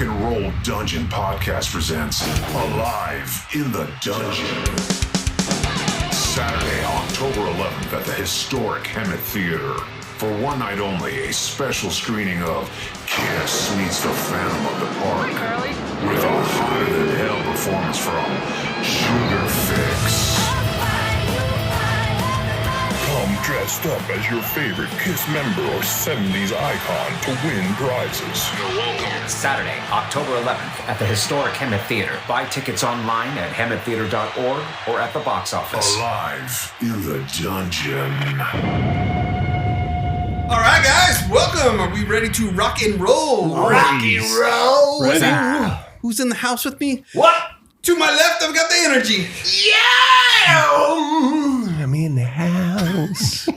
and Roll Dungeon podcast presents Alive in the Dungeon. Saturday, October 11th at the historic Hemet Theater. For one night only, a special screening of Kiss Meets the Phantom of the Park. With a hotter-than-hell performance from Sugar Fix. Come dressed up as your favorite Kiss member or 70s icon to win prizes. You're welcome. Saturday, October 11th at the historic Hemet Theater. Buy tickets online at hemettheater.org or at the box office. Alive in the Dungeon. All right, guys, welcome. Are we ready to rock and roll? Rock and roll. Ready? Who's in the house with me? What? To my left, I've got the energy. Yeah! I'm in the house.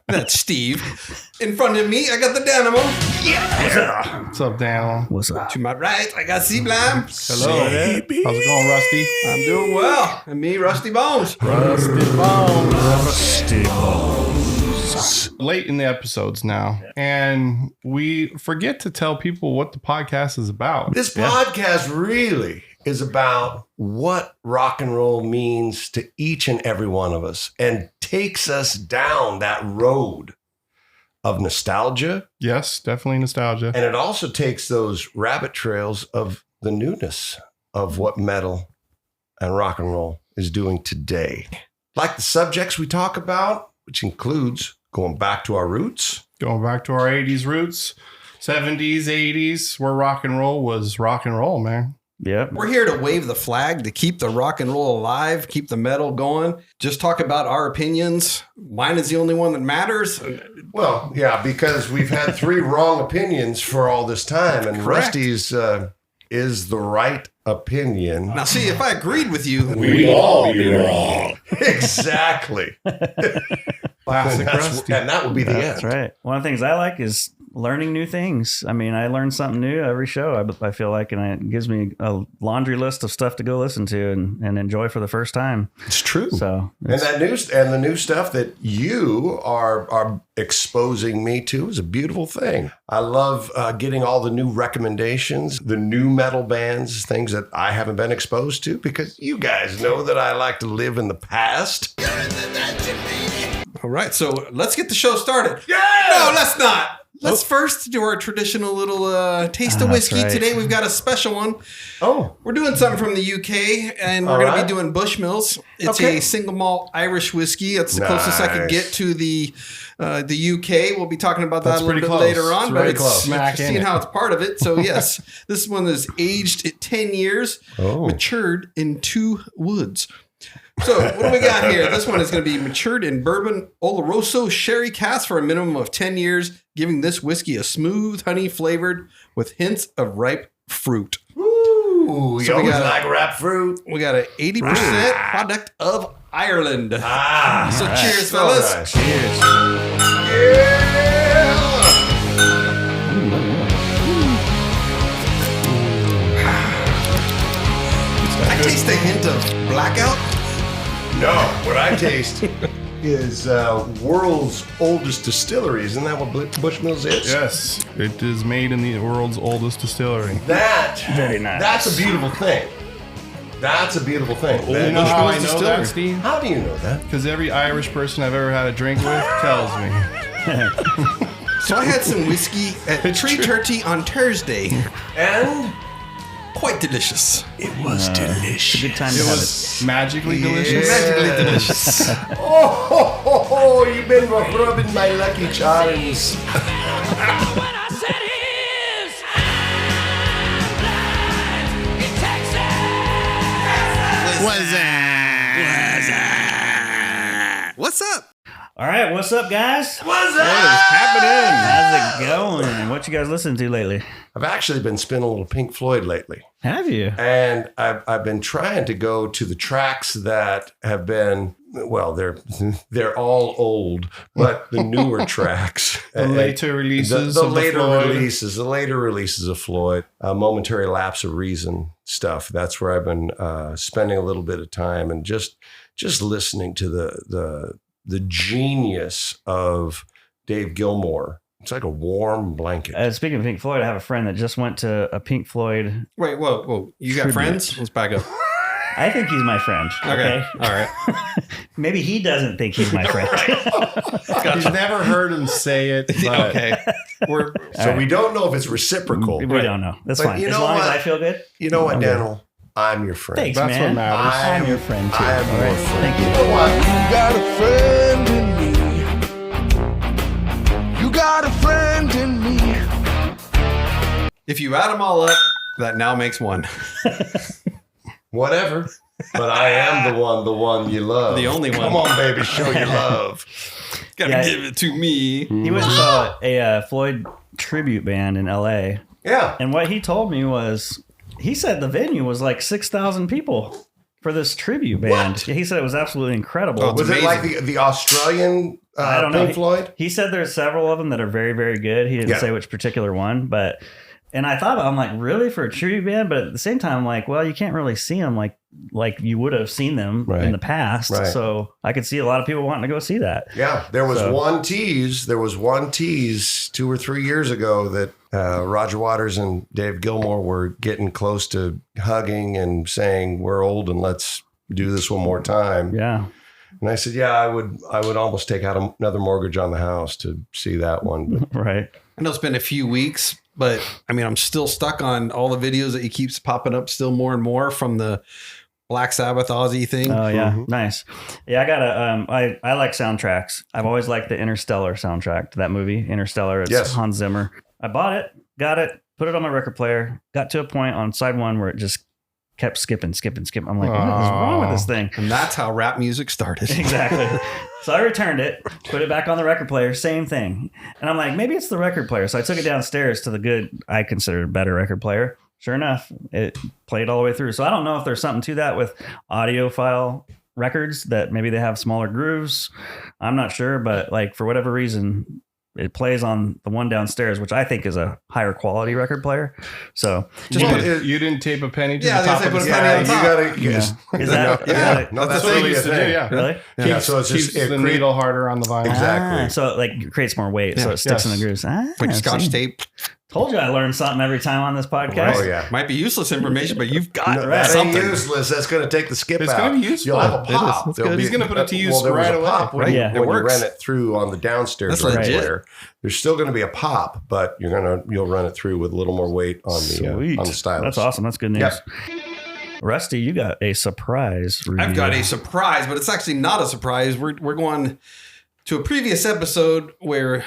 That's Steve. In front of me, I got the Dynamo. Yeah! What's up, Daniel? What's up? To my right, I got C-Blime. Hello. How's it going, Rusty? I'm doing well. And me, Rusty Bones. Rusty Bones. Rusty Bones. Late in the episodes now, and we forget to tell people what the podcast is about. This podcast really is about what rock and roll means to each and every one of us and takes us down that road of nostalgia. Yes, definitely nostalgia. And it also takes those rabbit trails of the newness of what metal and rock and roll is doing today. Like the subjects we talk about, which includes going back to our roots. Going back to our 80s roots, 70s, 80s, where rock and roll was rock and roll, man. Yep. We're here to wave the flag, to keep the rock and roll alive, keep the metal going. Just talk about our opinions. Mine is the only one that matters. Well, yeah, because we've had three wrong opinions for all this time, and Correct. Rusty's is the right opinion. Now, see, if I agreed with you, We'd all be wrong. Exactly. Classic Rusty. And that would be the That's end. right. One of the things I like is learning new things. I mean, I learn something new every show, I feel like, and it gives me a laundry list of stuff to go listen to and enjoy for the first time. It's true. So, And the new stuff that you are exposing me to is a beautiful thing. I love getting all the new recommendations, the new metal bands, things that I haven't been exposed to, because you guys know that I like to live in the past. all right, so let's get the show started. Yeah! No, let's not. Let's first do our traditional little taste of whiskey. right. Today we've got a special one. Oh, We're doing something from the UK, and we're All going to right. be doing Bushmills. It's Okay. a single malt Irish whiskey. It's the closest I could Nice. get to the UK. We'll be talking about that That's a little pretty bit close. later on, It's but very it's close. Smack in seeing it. how it's part of it. So yes, this one is aged at 10 years, matured in 2 woods. So what do we got here? This one is going to be matured in bourbon Oloroso sherry cask for a minimum of 10 years, giving this whiskey a smooth honey flavored with hints of ripe fruit. ooh, So you we always got- like wrap fruit. We got an 80% product of Ireland. Ah, So cheers, so fellas. nice. cheers. Yeah! I taste a hint of blackout. No, what I taste is world's oldest distillery. Isn't that what Bushmills is? Yes, it is made in the world's oldest distillery. That Very nice. That's a beautiful thing. That's a beautiful thing. You know how I know Distillery. that, Steve? How do you know that? Because every Irish person I've ever had a drink with tells me. So I had some whiskey at Tree Turkey on Thursday. And Quite delicious. it was delicious. Good time to It have was magically delicious. Magically delicious. Oh, you've been rubbing my lucky charms. What's up? All right, what's up, guys? What's What is up? happening? How's it going? What you guys listening to lately? I've actually been spinning a little Pink Floyd lately. Have you? And I've been trying to go to the tracks that have been, well, they're all old, but the newer tracks. The later releases the of later Floyd. releases of Floyd, Momentary Lapse of Reason stuff. That's where I've been spending a little bit of time and just listening to the genius of Dave Gilmour It's like a warm blanket. Speaking of Pink Floyd, I have a friend that just went to a Pink Floyd. Wait, whoa. You got tribute. friends? Let's back up. I think he's my friend. Okay. All right. Maybe he doesn't think he's my friend. He's never heard him say it. But Okay. We don't know if it's reciprocal. We don't know. That's But fine. you As know long as what? I feel good. You know what, I'm good. Daniel? I'm your friend. Thanks, That's man. what matters. I'm your friend, too. I am All your right. friend. Thank you. You know what? You got a friend in me. You got a friend in me. If you add them all up, that now makes one. Whatever. But I am the one you love. The only one. Come on, baby, show your love. Gotta Yeah. give it to me. He went and saw a Floyd tribute band in L.A. Yeah. And what he told me was, he said the venue was like 6,000 people for this tribute band. What? He said it was absolutely incredible. Oh, it's Was it like the Australian I don't know. Pink Floyd? He said there's several of them that are very, very good. He didn't Yeah. say which particular one, but, and I thought, I'm like, really, for a tribute band? But at the same time, I'm like, well, you can't really see them like you would have seen them Right. in the past. Right. So I could see a lot of people wanting to go see that. Yeah, there was So- one tease. There was one tease 2 or 3 years ago that Roger Waters and Dave Gilmour were getting close to hugging and saying, "We're old and let's do this one more time." Yeah. And I said, "Yeah, I would almost take out another mortgage on the house to see that one." But Right. I know it's been a few weeks, but I mean, I'm still stuck on all the videos that he keeps popping up still more and more from the Black Sabbath Ozzy thing. Oh yeah, Mhm. nice. Yeah, I got a. I like soundtracks. I've always liked the Interstellar soundtrack to that movie, Interstellar. It's Yes. Hans Zimmer. I bought it, got it, put it on my record player. Got to a point on side one where it just kept skipping. I'm like, what is wrong with this thing? And that's how rap music started. Exactly. So I returned it, put it back on the record player, same thing. And I'm like, maybe it's the record player. So I took it downstairs to the good, I consider better record player. Sure enough, it played all the way through. So I don't know if there's something to that with audiophile records that maybe they have smaller grooves. I'm not sure, but like for whatever reason, it plays on the one downstairs, which I think is a higher quality record player. So you didn't tape a penny to Yeah, the top they of put the a penny yeah, on you top. gotta. yeah. Yes. Is that, Yeah. No, That's that's what they really a used to do, thing. yeah. really? Yeah, so it's Keeps just it the create- needle harder on the vinyl. Exactly. Ah, so it like creates more weight, so Yeah. it sticks in the Yes. grooves. Ah, Like Scotch see. tape. Told you I learned something every time on this podcast. Oh yeah. Might be useless information, but you've got No, that ain't something. useless. That's going to take the skip It's out. gonna be useful. You'll have a It is. pop. That's There'll good. be- He's gonna put it to use there was right a away. pop when, Right. you, Yeah. when It you works. ran it through on the downstairs That's record legit. player. There's still going to be a pop, but you'll run it through with a little more weight on the stylus. That's awesome. That's good news. Yep. Rusty, you got a surprise review. I've got a surprise, but it's actually not a surprise. We're going to a previous episode where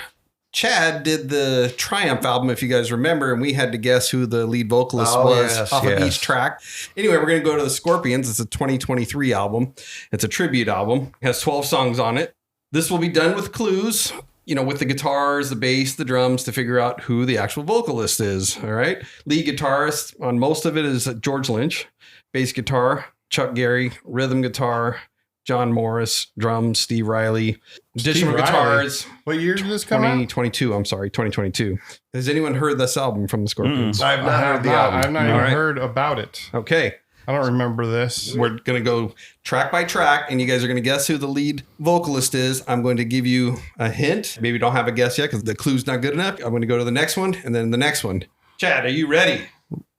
Chad did the Triumph album, if you guys remember, and we had to guess who the lead vocalist was off of each track. Anyway, we're going to go to the Scorpions. It's a 2023 album. It's a tribute album. It has 12 songs on it. This will be done with clues, with the guitars, the bass, the drums to figure out who the actual vocalist is. All right. Lead guitarist on most of it is George Lynch. Bass guitar, Chuck Gary. Rhythm guitar, John Morris. Drums, Steve Riley. Additional Riley. guitars. What year did this come out? 2022. I'm sorry, 2022. Has anyone heard this album from the Scorpions? I've not heard the album. I've not All even right. heard about it. Okay. I don't remember this. We're going to go track by track, and you guys are going to guess who the lead vocalist is. I'm going to give you a hint. Maybe you don't have a guess yet because the clue's not good enough. I'm going to go to the next one and then the next one. Chad, are you ready?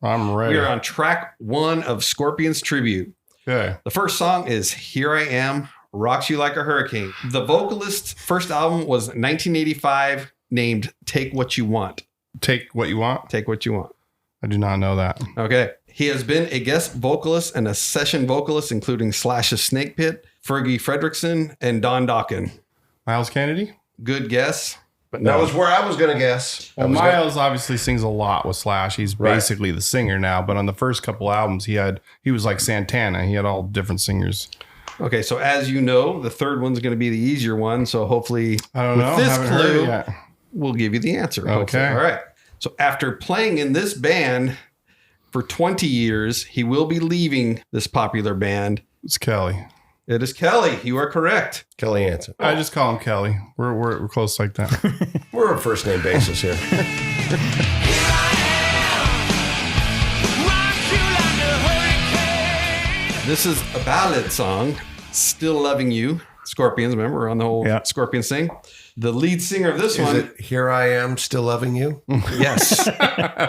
I'm ready. We are on track 1 of Scorpions Tribute. Okay. The first song is Here I Am, Rocks You Like a Hurricane. The vocalist's first album was 1985, named Take What You Want. Take what you want. Take What You Want. I do not know that. Okay. He has been a guest vocalist and a session vocalist, including Slash's Snake Pit, Fergie Fredrickson, and Don Dokken. Miles Kennedy? Good guess, but That no. was where I was going to guess. Well, I was Miles obviously sings a lot with Slash. He's Right. basically the singer now, but on the first couple albums, he was like Santana. He had all different singers. Okay, so as you know, the third one's going to be the easier one. So hopefully, I don't with know. this Haven't heard clue, it yet. we'll give you the answer. hopefully. Okay. All right. So after playing in this band for 20 years, he will be leaving this popular band. It's Kelly. It is Kelly. You are correct. Kelly Hansen. I just call him Kelly. We're close like that. We're a first name basis here. This is a ballad song, Still Loving You. It's Scorpions. Remember, we're on the whole Scorpions thing. The lead singer of this one. Is it Here I Am Still Loving You? Yes.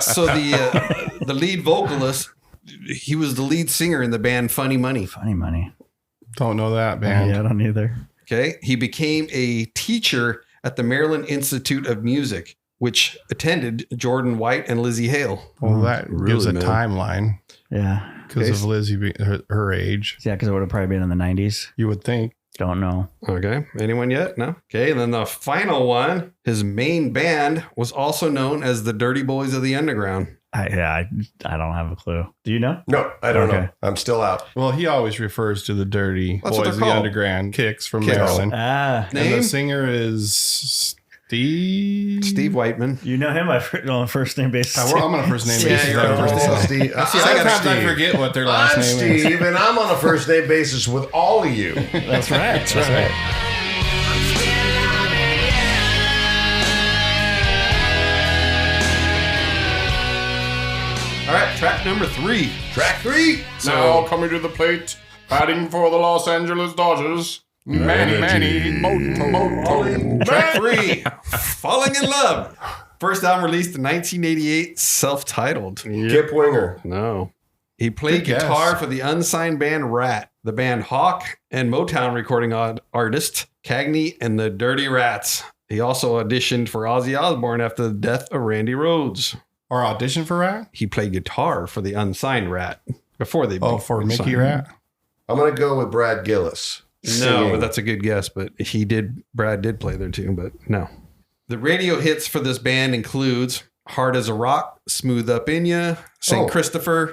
So the lead vocalist, he was the lead singer in the band Funny Money. Funny Money. Don't know that band. Yeah, I don't either. Okay. He became a teacher at the Maryland Institute of Music, which attended Jordan White and Lizzie Hale. Well, that gives a timeline. Yeah. Because of Lizzie, her age. Yeah, because it would have probably been in the 90s. You would think. Don't know. Okay. Anyone yet? No? Okay. And then the final one, his main band was also known as the Dirty Boys of the Underground. I don't have a clue. Do you know? No, I don't know. I'm still out. Well, he always refers to the Dirty Boys of the Underground Kicks from Maryland. Ah. And the singer is Steve Whiteman. You know him on first name basis. I'm on a first name basis. You're on a first name Steve. Sometimes I forget what their last name is. Steve, and I'm on a first name basis with all of you. That's right. That's right. All right, track number 3. Track 3. Now coming to the plate, batting for the Los Angeles Dodgers. Manny Moto. Track 3, Falling in Love. First album released in 1988, self-titled. Kip Winger. No. He played guitar for the unsigned band Rat, the band Hawk, and Motown recording artist Cagney and the Dirty Rats. He also auditioned for Ozzy Osbourne after the death of Randy Rhoads. Or audition for Rat? He played guitar for the unsigned Rat before they. Oh, for Mickey Rat? I'm going to go with Brad Gillis. No, but that's a good guess. But Brad did play there too, but no. The radio hits for this band includes Hard as a Rock, Smooth Up In Ya, St. Christopher.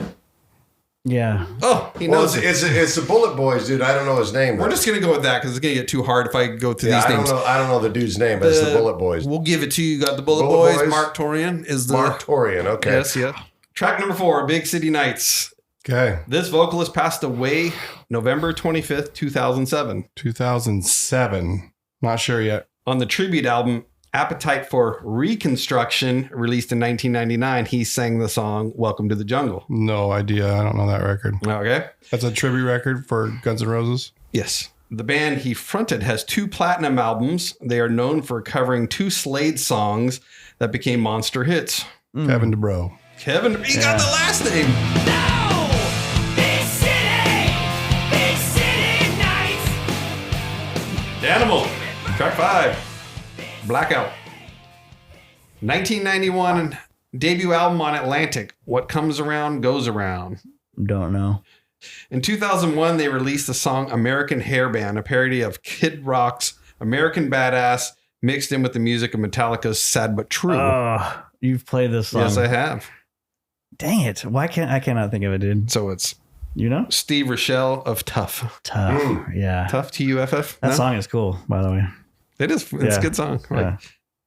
Yeah. Oh, he knows it's the Bullet Boys, dude. I don't know his name. We're just going to go with that because it's going to get too hard if I go through these names. I don't know the dude's name, but it's the Bullet Boys. We'll give it to you. You got the Bullet Boys. Mark Torian is the... Mark Torian, okay. Yes, yeah. Track number 4, Big City Nights. Okay. This vocalist passed away November 25th, 2007. 2007. Not sure yet. On the tribute album, Appetite for Reconstruction, released in 1999, he sang the song Welcome to the Jungle. No idea. I don't know that record. Okay. That's a tribute record for Guns N' Roses? Yes. The band he fronted has 2 platinum albums. They are known for covering 2 Slade songs that became monster hits. Kevin DeBro. Kevin, he got the last name. No! Big city nights. Animal. Track 5. Blackout. 1991 debut album on Atlantic. What Comes Around Goes Around. Don't know. In 2001, they released the song American Hairband, a parody of Kid Rock's American Badass, mixed in with the music of Metallica's Sad But True. Oh, you've played this song. Yes, I have. Dang it. I cannot think of it, dude. So it's Steve Rochelle of Tough. Tough. Yeah. Tough, Tuff. That song is cool, by the way. It is. It's a good song. Yeah.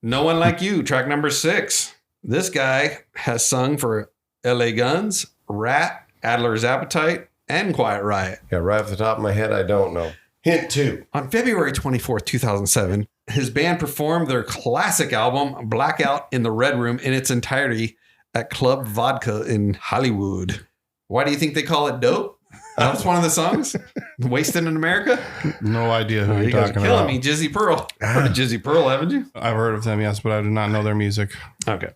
No One Like You, track number 6. This guy has sung for LA Guns, Rat, Adler's Appetite, and Quiet Riot. Yeah, right off the top of my head, I don't know. Hint 2. On February 24th, 2007, his band performed their classic album, Blackout in the Red Room, in its entirety at Club Vodka in Hollywood. Why do you think they call it dope? That's one of the songs. Wasted in America? No idea who You you're guys are talking killing about. me. Jizzy Pearl. Heard of Jizzy Pearl, haven't you? I've heard of them, yes, but I do not know their music. Okay.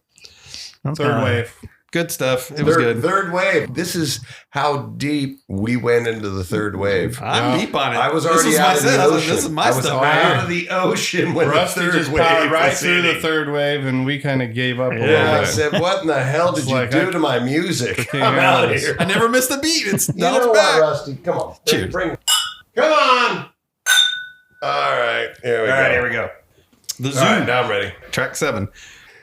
Third Wave. Good stuff. It was good. Third wave. This is how deep we went into the third wave. I'm deep on it. I was already out of the ocean. This is my I was stuff. out of the ocean when Rusty the third just wave powered right was through the hitting. third wave, and we kind of gave up a Yeah, little I bit. said, what in the hell did It's you like, do to my music? King I'm out of Alice. here. I never missed a beat. It's You know it's what, back. Rusty? Come on. Cheers. Come on. All right. Here we go. Here we go. The Zoo. All right, now I'm ready. Track 7.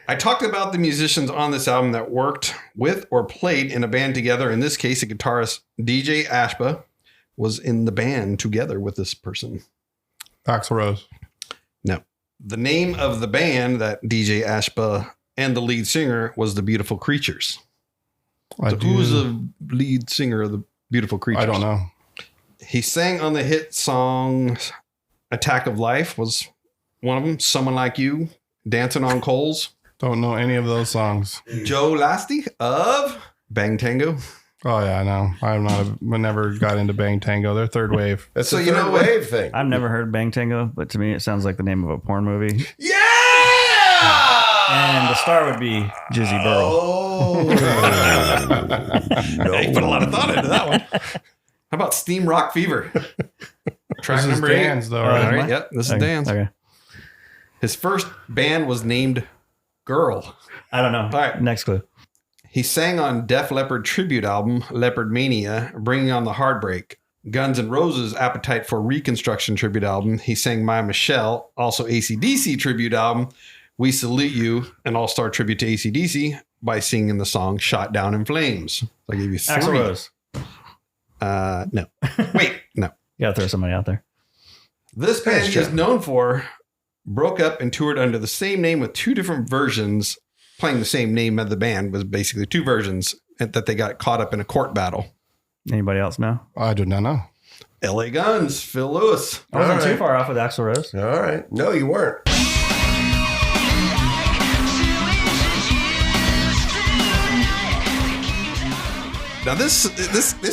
I talked about the musicians on this album that worked with or played in a band together. In this case, a guitarist, W.A.S.P, was in the band together with this person. Axl Rose. No. The name of the band that W.A.S.P and the lead singer was the Beautiful Creatures. So who was the lead singer of the Beautiful Creatures? I don't know. He sang on the hit song Attack of Life was one of them. Someone Like You, Dancing on Coals. Don't know any of those songs. Joe Lasty of Bang Tango. Oh yeah, no, I never got into Bang Tango. They're third wave. That's So a you third know what? wave thing. I've never heard Bang Tango, but to me it sounds like the name of a porn movie. Yeah! And the star would be Jizzy Burl. Oh. No. Hey, put a lot of thought into that one. How about Steam Rock Fever? Track This is number 8. Dan's, though, All right? right, yep, this is Okay, Dan's. Okay. His first band was named Girl. I don't know. All right. Next clue. He sang on Def Leppard tribute album Leopard Mania, Bringing on the Heartbreak. Guns N' Roses Appetite for Reconstruction tribute album. He sang My Michelle, also AC/DC tribute album We Salute You, an all-star tribute to AC/DC by singing the song Shot Down in Flames. I gave you 3. Axl Rose. No. Wait, no. You gotta throw somebody out there. This band Thanks, he is Jeff. known for broke up and toured under the same name with 2 different versions. Playing the same name of the band was basically 2 versions that they got caught up in a court battle. Anybody else know? I do not know. LA Guns, Phil Lewis. I wasn't All too right. far off with Axl Rose. All right. No, you weren't. Now this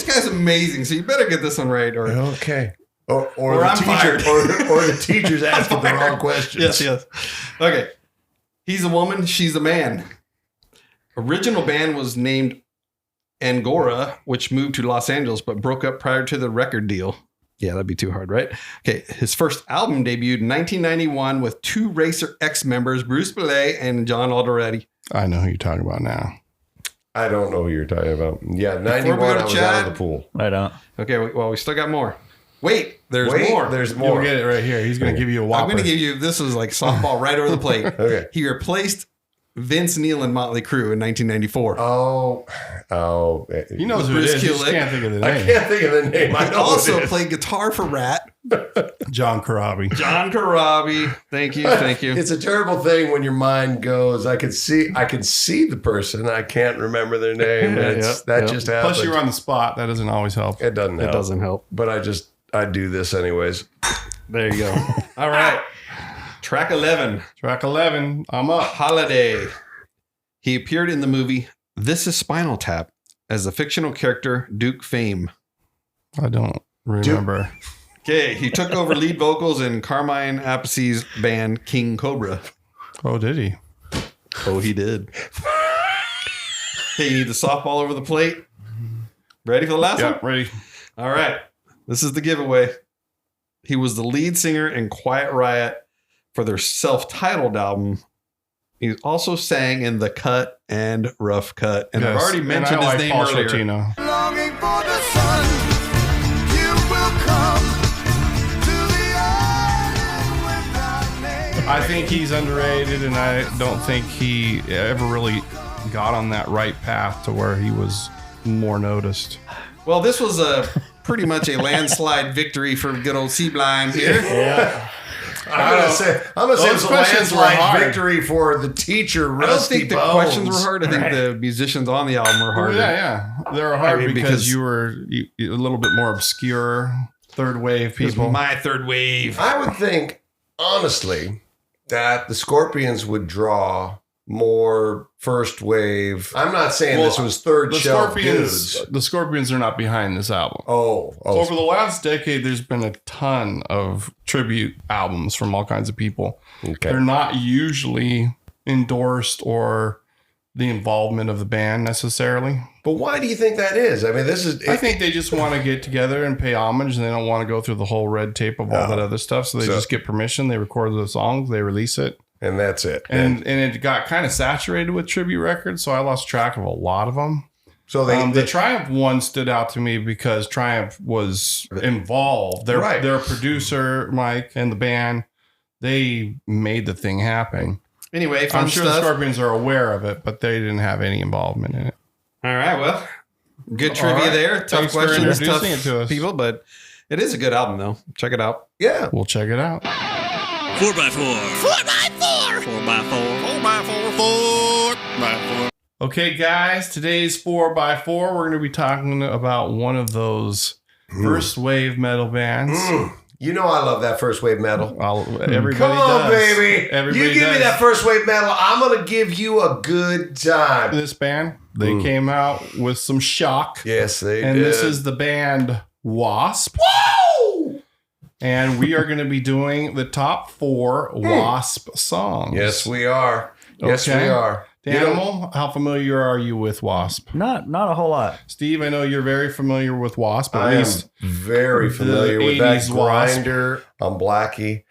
guy's amazing, so you better get this one right. Or Okay. Or Or the I'm teacher, fired. or the teacher's asking the wrong questions. yes. Okay. He's a woman, she's a man. Original band was named Angora, which moved to Los Angeles but broke up prior to the record deal. Yeah, that'd be too hard, right? Okay, his first album debuted in 1991 with 2 Racer X members, Bruce Belay and John Alderete. I know who you're talking about now. I don't know who you're talking about. Yeah, Before 91, we go to I was Chad- out of the pool. I don't. Okay, well, we still got more. Wait, there's Wait, more. there's more. You'll get it right here. He's going to give you a I'm whopper. going to give you, this is like softball right over the plate. Okay. He replaced Vince Neil and Motley Crue in 1994. Oh. He knows who it Bruce is. He just Kulick. can't think of the I name. can't think of the name. I He know also who it is. played guitar for Rat. John Corabi. John Karabi. Thank you. It's a terrible thing when your mind goes, I can see the person. I can't remember their name. Just happens. Plus, you're on the spot. That doesn't always help. It doesn't help. It doesn't help. But I do this anyways. There you go. All right. Track 11, Track 11. I'm up. Holiday. He appeared in the movie This Is Spinal Tap as the fictional character Duke Fame. I don't remember. Okay, he took over lead vocals in Carmine Appice's band King Cobra. Oh, did he? Oh, he did. Okay, you need the softball over the plate. Ready for the last Yeah, one? ready. All right. This is the giveaway. He was the lead singer in Quiet Riot for their self-titled album. He also sang in The Cut and Rough Cut. And I've Yes. already And mentioned I his like name Paul earlier. Sortino. Longing for the sun, you will come to the island without name. I think he's underrated, and I don't think he ever really got on that right path to where he was more noticed. Well, this was pretty much a landslide victory for good old Seablind here. I'm gonna say it was Those a questions were landslide hard. victory for the teacher, I don't Rusty think the Bones. questions were hard. I think the musicians on the album were harder. Yeah. They were hard I mean, because because- you were a little bit more obscure, third wave It was people. my third wave. I would think, honestly, that the Scorpions would draw more first wave. I'm not saying Well, this was third the shelf dudes. Scorpions are not behind this album. Oh, Over the last decade, there's been a ton of tribute albums from all kinds of people. okay. They're not usually endorsed or the involvement of the band necessarily. But why do you think that is? I mean, this is. I think they just want to get together and pay homage, and they don't want to go through the whole red tape of all that other stuff. So they just get permission, they record the songs, they release it. and that's it. And it got kind of saturated with tribute records, so I lost track of a lot of them. So they, The Triumph one stood out to me because Triumph was involved. Their producer, Mike, and the band, they made the thing happen. Anyway, fun I'm sure the stuff. Scorpions are aware of it, but they didn't have any involvement in it. All right, well, good trivia All right. there. Tough Thanks for questions, tough introducing it to us. people, but it is a good album, though. Check it out. yeah. We'll check it out. 4x4. Okay, guys, today's 4x4, we're going to be talking about one of those first wave metal bands. You know I love that first wave metal. Everybody Come on, does. baby. Everybody You give me does. that first wave metal, I'm going to give you a good time. This band, They came out with some shock. Yes, they and did. this is the band W.A.S.P. Woo! And we are going to be doing the top 4 W.A.S.P. songs. Yes, we are. Yes, Okay. we are. Danimal, how familiar are you with W.A.S.P? Not a whole lot. Steve, I know you're very familiar with W.A.S.P. At I am least very familiar with 80s that W.A.S.P. grinder on Blackie.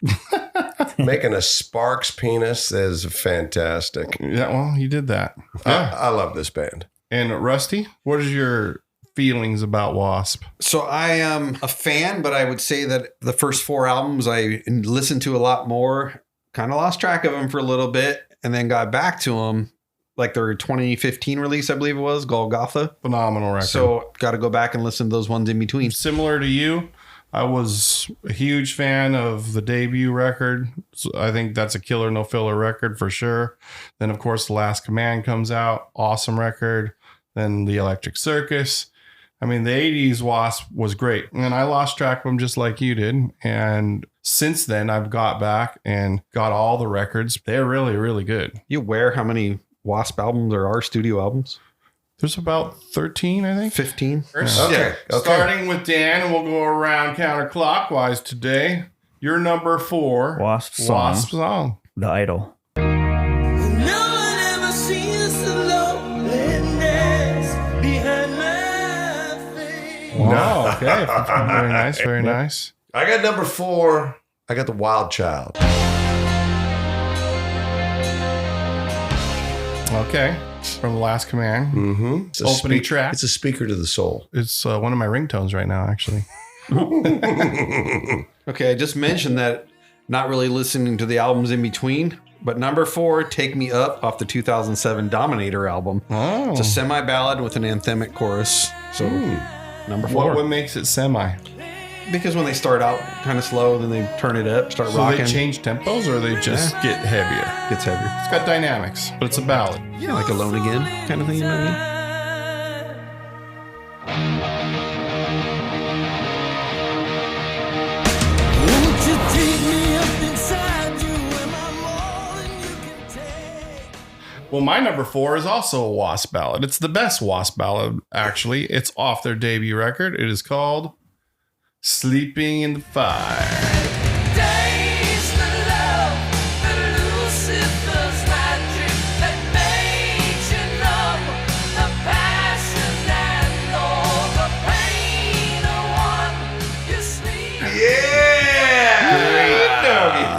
Making a Sparks penis is fantastic. Yeah, well, you did that. I love this band. And Rusty, what is your feelings about W.A.S.P? So I am a fan, but I would say that the first 4 albums I listened to a lot more. Kind of lost track of them for a little bit, and then got back to them. Like their 2015 release, I believe it was, Golgotha. Phenomenal record. So got to go back and listen to those ones in between. Similar to you, I was a huge fan of the debut record. So I think that's a killer, no filler record for sure. Then, of course, The Last Command comes out. Awesome record. Then The Electric Circus. I mean, the 80s W.A.S.P. was great. And I lost track of them just like you did. And since then, I've got back and got all the records. They're really, really good. You aware how many W.A.S.P. albums there are, studio albums? There's about 13, I think. 15. Okay. Starting with Dan, and we'll go around counterclockwise today. Your number 4 W.A.S.P. W.A.S.P. song. The Idol. No one ever sees the loneliness behind my face. Wow. Okay. Very nice. Very nice. I got number 4. I got The Wild Child. Okay. From The Last Command. Mm-hmm. It's a Opening track. It's a speaker to the soul. It's one of my ringtones right now, actually. Okay, I just mentioned that not really listening to the albums in between. But number 4, Take Me Up off the 2007 Dominator album. Oh. It's a semi-ballad with an anthemic chorus. So number 4. What makes it semi? Because when they start out kind of slow, then they turn it up, start So rocking. they change tempos or they just get heavier? Gets heavier. It's got dynamics, but it's a ballad. Yeah, like Alone Again kind of thing, you know what I mean? Won't you take me up inside you? Am I more than you can take? Well, my number 4 is also a W.A.S.P. ballad. It's the best W.A.S.P. ballad, actually. It's off their debut record. It is called Sleeping in the Fire. Days the love, the Lucifer's magic that made you numb, the passion and all the pain of one you sleep.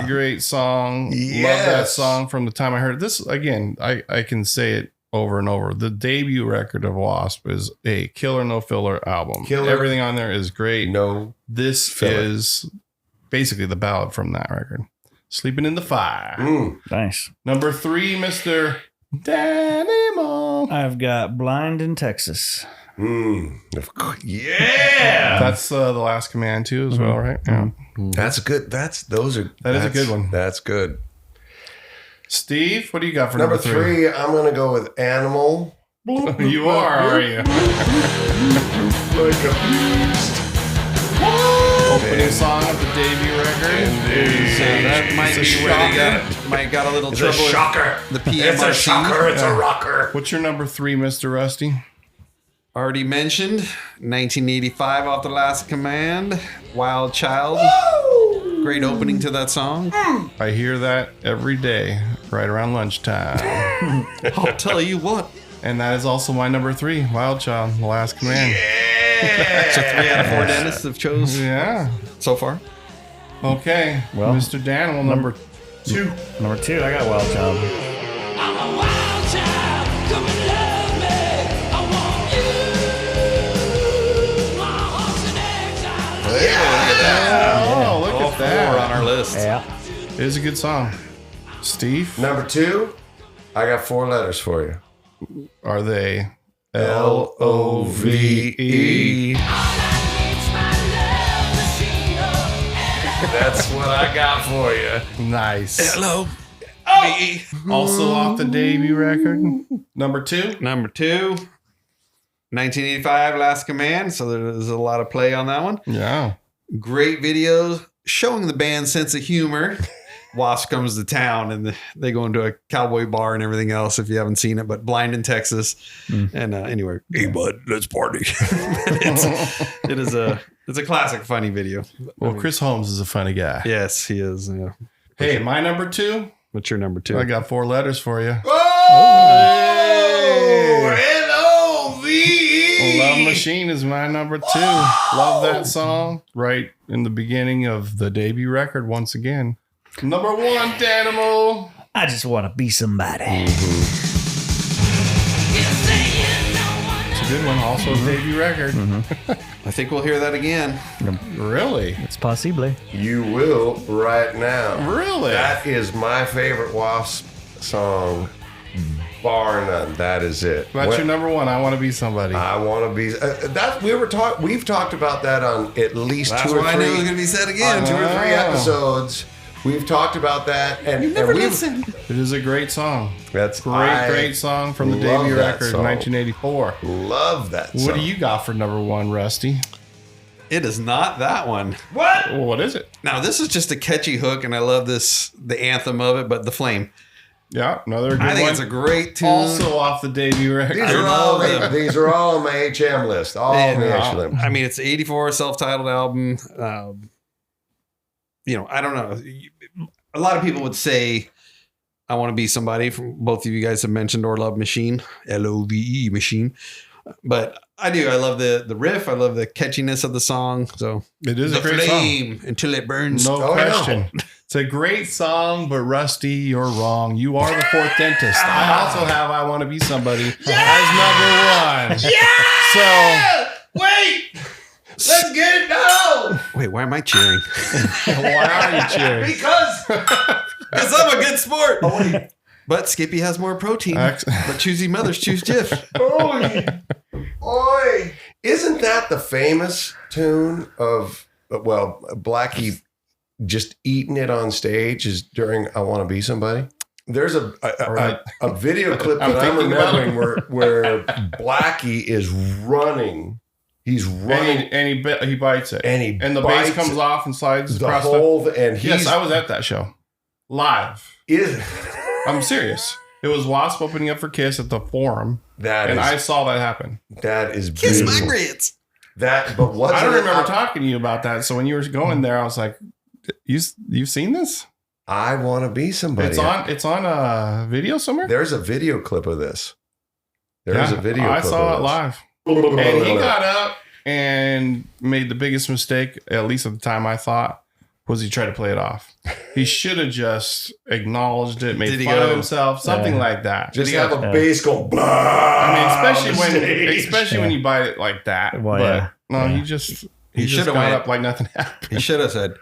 Great song. Love that song from the time I heard it. This, again, I can say it over and over. The debut record of W.A.S.P. is a killer, no filler album. Killer. Everything on there is great. No. This filler. is basically the ballad from that record. Sleeping in the Fire. Nice. Number 3, Mr. Danimal. I've got Blind in Texas. Of course. Yeah. That's The Last Command too, as well, right? Yeah. That's good. That is a good one. That's good. Steve, what do you got for Number number 3? 3, I'm going to go with Animal. You are you? Like a beast. Opening song of the debut record. That might be where they got a little It's a trouble. shocker. The PMRC. It's a shocker. It's a rocker. What's your number 3, Mr. Rusty? Already mentioned, 1985 off the Last Command, Wild Child. Great opening to that song. I hear that every day, right around lunchtime. I'll tell you what. And that is also my number 3, Wild Child, The Last Command. So 3 out of 4 dentists have chose Yeah. so far. Okay. Well, Mr. Danimal, number 2. Number 2, I got Wild Child. I'm a wild child, come and love me. I want you. My heart's in exile. Oh, look All at 4 that. on our list. Yeah. It is a good song. Steve, Number 2, I got 4 letters for you. are they L-O-V-E. That's what I got for you. Nice? Hello. Also off the debut record. Number 2. Number 2, 1985 Last Command. So there's a lot of play on that one. Yeah. Great videos showing the band's sense of humor W.A.S.P comes to town and they go into a cowboy bar and everything else. If you haven't seen it, but Blind in Texas, and anyway, hey bud, let's party. It's a classic, funny video. Well, Chris Holmes is a funny guy. Yes, he is. Yeah. Hey, my number 2. What's your number 2? I got 4 letters for you. L-O-V-E. Love Machine is my number 2. Love that song. Right in the beginning of the debut record once again. Number 1, Danimal. I just want to be somebody. It's a good one. Also a debut record. I think we'll hear that again. Really? It's possibly. You will right now. Really? That is my favorite W.A.S.P song, bar none. That is it. That's your number 1. I want to be somebody. I want to be. We've talked about that on at least That's 2 or 3. why I knew it was going to be said again. 2 or 3 episodes. We've talked about that, and listen. It is a great song. That's Great song from the love debut that record, song. 1984. Love that song. What do you got for number 1, Rusty? It is not that one. Well, what is it? Now, this is just a catchy hook, and I love the anthem of it, but The Flame. Yeah, another good I think one. it's a great tune. Also off the debut record. These are all on my HM list. All on the HM. I mean, it's 84 self-titled album. I don't know. A lot of people would say, I want to be somebody. From both of you guys have mentioned or Love Machine, L-O-V-E Machine. But I do. I love the riff. I love the catchiness of the song. So It is the a great flame until it burns. song. No question. It's a great song, but Rusty, you're wrong. You are the 4th dentist. I also have I Want to Be Somebody as number 1. Yeah! Wait! Let's get it now! Wait, why am I cheering? Why are you cheering? Because I'm a good sport. But Skippy has more protein. But choosy mothers choose Jif. Oi! Isn't that the famous tune of, Blackie just eating it on stage is during I Want to Be Somebody? There's a video clip that I'm remembering where Blackie is running. He's running. And he bites it. And the bass comes off and slides the across whole and he's Yes, I was at that show. Live. I'm serious. It was W.A.S.P opening up for Kiss at the Forum. I saw that happen. That is Kiss beautiful. my grits. But what I don't remember talking to you about that. So when you were going there, I was like, "You've seen this? I Want to Be Somebody." It's on a video somewhere. There's a video clip of this. There's a video. I clip saw of it this. live, and he got up and made the biggest mistake, at least at the time I thought, was he tried to play it off. He should have just acknowledged it, made fun of himself, something like that. Just have a bass go blah. I mean, especially when you bite it like that. Well, he just got up like nothing happened. He should have said,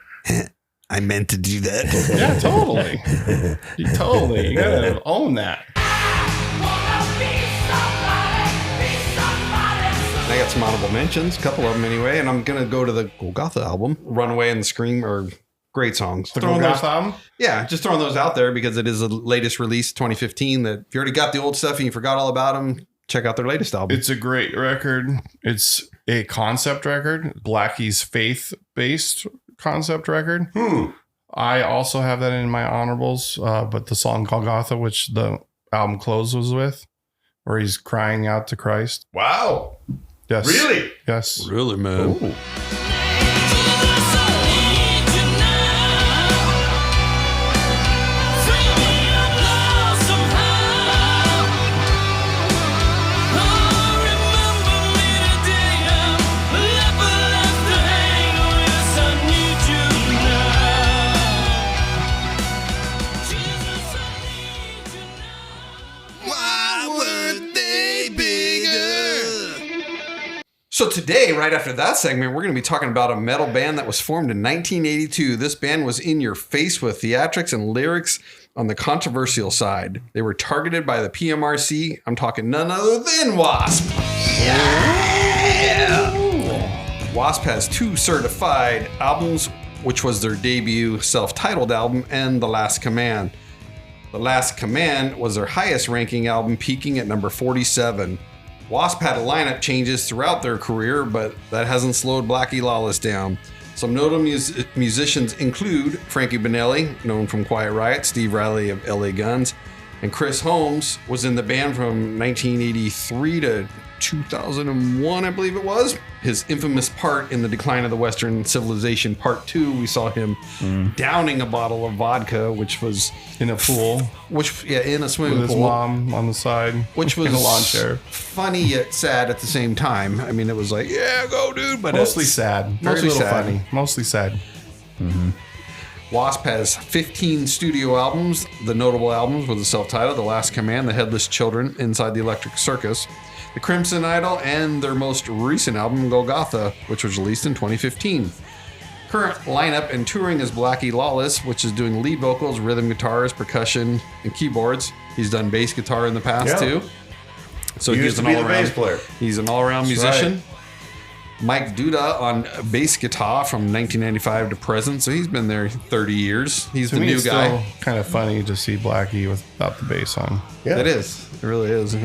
I meant to do that. Yeah, totally. You gotta own that. I got some honorable mentions, a couple of them anyway, and I'm going to go to the Golgotha album. Runaway and The Scream are great songs. The Golgotha album? Yeah, just throwing those out there because it is the latest release, 2015, that if you already got the old stuff and you forgot all about them, check out their latest album. It's a great record. It's a concept record, Blackie's faith-based concept record. I also have that in my honorables, but the song Golgotha, which the album closes with, where he's crying out to Christ. Wow. Yes. Really? Yes. Really, man. Ooh. So today, right after that segment, we're going to be talking about a metal band that was formed in 1982. This band was in your face with theatrics and lyrics on the controversial side. They were targeted by the PMRC. I'm talking none other than W.A.S.P. Yeah! W.A.S.P has 2 certified albums, which was their debut self-titled album and The Last Command. The Last Command was their highest ranking album, peaking at number 47. W.A.S.P had lineup changes throughout their career, but that hasn't slowed Blackie Lawless down. Some notable musicians include Frankie Banelli, known from Quiet Riot, Steve Riley of LA Guns, and Chris Holmes was in the band from 1983 to 2001, I believe it was. His infamous part in The Decline of the Western Civilization Part 2, we saw him downing a bottle of vodka, which was in a pool, in a swimming with his pool, mom on the side, which was in a lawn chair. Funny yet sad at the same time. I mean, it was like, yeah, go, dude, but Mostly sad, very mostly little sad. funny, mostly sad. W.A.S.P has 15 studio albums. The notable albums were the self-titled The Last Command, The Headless Children, Inside the Electric Circus, The Crimson Idol, and their most recent album, Golgotha, which was released in 2015. Current lineup and touring is Blackie Lawless, which is doing lead vocals, rhythm guitars, percussion, and keyboards. He's done bass guitar in the past too. So He he's used to an be the all-around bass player. He's an all-around That's musician. right. Mike Duda on bass guitar from 1995 to present, so he's been there 30 years. He's To the me, new it's guy. still kind of funny to see Blackie without the bass on. Yeah. It is. It really is.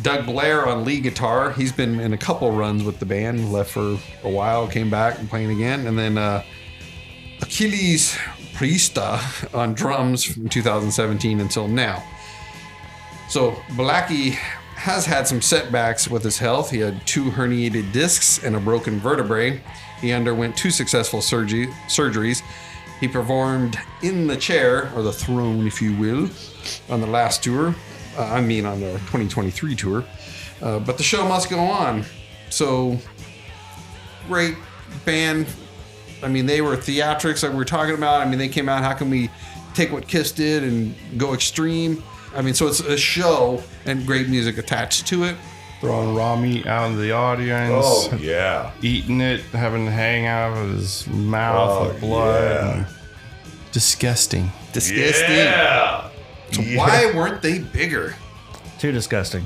Doug Blair on lead guitar. He's been in a couple runs with the band. Left for a while, came back and playing again. And then Achilles Priesta on drums from 2017 until now. So Blackie has had some setbacks with his health. He had 2 herniated discs and a broken vertebrae. He underwent 2 successful surgeries. He performed in the chair, or the throne, if you will, on the last tour. On the 2023 tour. But the show must go on. So, great band. I mean, they were theatrics like we were talking about. I mean, they came out, how can we take what Kiss did and go extreme? I mean, so it's a show and great music attached to it. Throwing raw meat out of the audience. Oh, yeah. Eating it, having to hang out of his mouth with blood. yeah. And disgusting. Disgusting. Yeah. So why weren't they bigger? Too disgusting.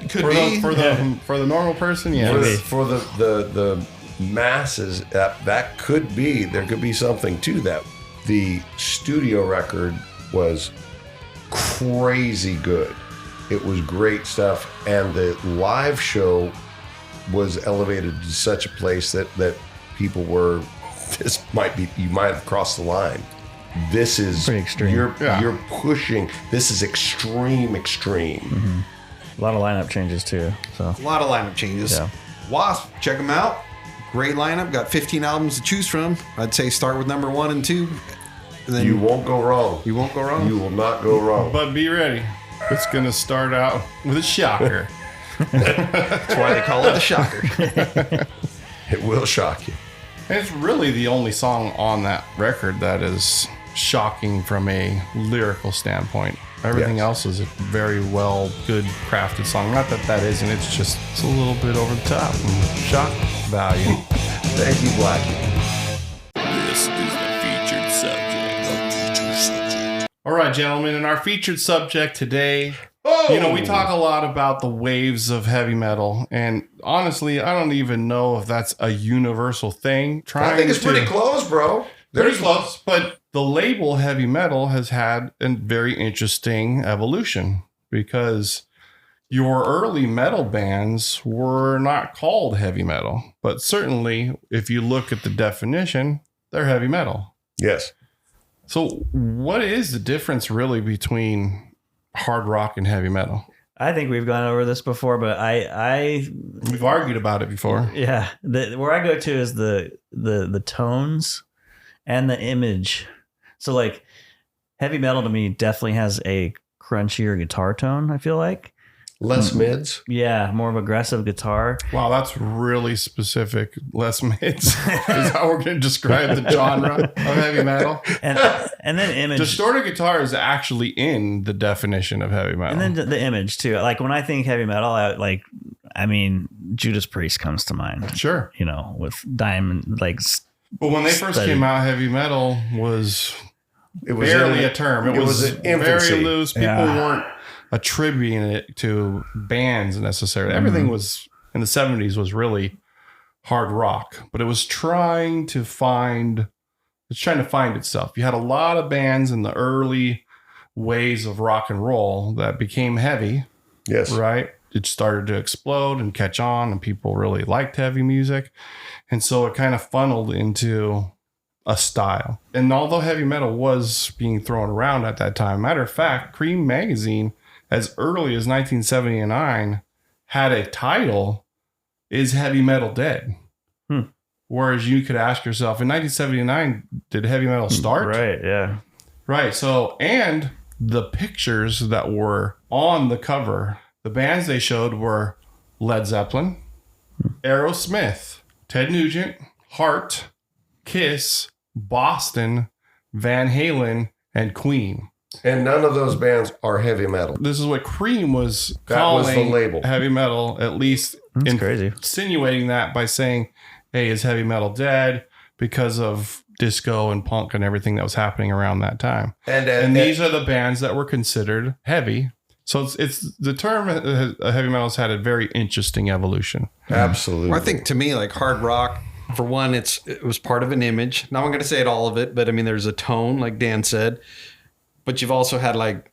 Could For be. the normal person, yeah. For the masses, that could be, there could be something to that. The studio record was crazy good. It was great stuff, and the live show was elevated to such a place that people were, you might have crossed the line. This is Pretty extreme. You're pushing. This is extreme. A lot of lineup changes too. So A lot of lineup changes. Yeah. W.A.S.P, check them out. Great lineup. Got 15 albums to choose from. I'd say start with number 1 and 2. And then You won't go wrong. you won't go wrong. You will not go wrong. But be ready. It's going to start out with a shocker. That's why they call it the shocker. It will shock you. And it's really the only song on that record that is shocking from a lyrical standpoint. Everything Yes. else is a very well, good crafted song. Not that isn't. It's a little bit over the top and shock value. Thank you, Blackie. This is the featured subject. All right, gentlemen, and our featured subject today. Oh! We talk a lot about the waves of heavy metal, and honestly, I don't even know if that's a universal thing. I think it's pretty close, bro. Pretty close, but the label heavy metal has had a very interesting evolution because your early metal bands were not called heavy metal, but certainly if you look at the definition, they're heavy metal. Yes. So what is the difference really between hard rock and heavy metal? I think we've gone over this before, but We've argued about it before. yeah, where I go to is the tones and the image. So like heavy metal to me definitely has a crunchier guitar tone, I feel like. Less mids. Yeah, more of aggressive guitar. Wow, that's really specific. Less mids is how we're going to describe the genre of heavy metal. And then image. Distorted guitar is actually in the definition of heavy metal. And then the image too. Like when I think heavy metal, I mean, Judas Priest comes to mind. Sure. With diamond, like. But when they first Study. came out, heavy metal was It was barely in- a term. It it was was in infancy. very loose. People Yeah. weren't attributing it to bands necessarily. Everything was in the 70s was really hard rock, but it was trying to find itself. You had a lot of bands in the early ways of rock and roll that became heavy, Yes. right? it started to explode and catch on, and people really liked heavy music. And so it kind of funneled into a style. And although heavy metal was being thrown around at that time, matter of fact, Cream magazine, as early as 1979, had a title, Is Heavy Metal Dead? Whereas you could ask yourself, in 1979, did heavy metal start? Right, yeah. Right. So, and the pictures that were on the cover, the bands they showed were Led Zeppelin, Aerosmith, Ted Nugent, Heart, Kiss, Boston, Van Halen, and Queen. And none of those bands are heavy metal. This is what Cream was That calling was the label. heavy metal, at least That's crazy. insinuating that by saying, hey, is heavy metal dead because of disco and punk and everything that was happening around that time. And these are the bands that were considered heavy. So it's the term heavy metal has had a very interesting evolution. Absolutely. Well, I think to me, like hard rock, for one, it was part of an image. Now I'm going to say it all of it, but I mean, there's a tone, like Dan said. But you've also had like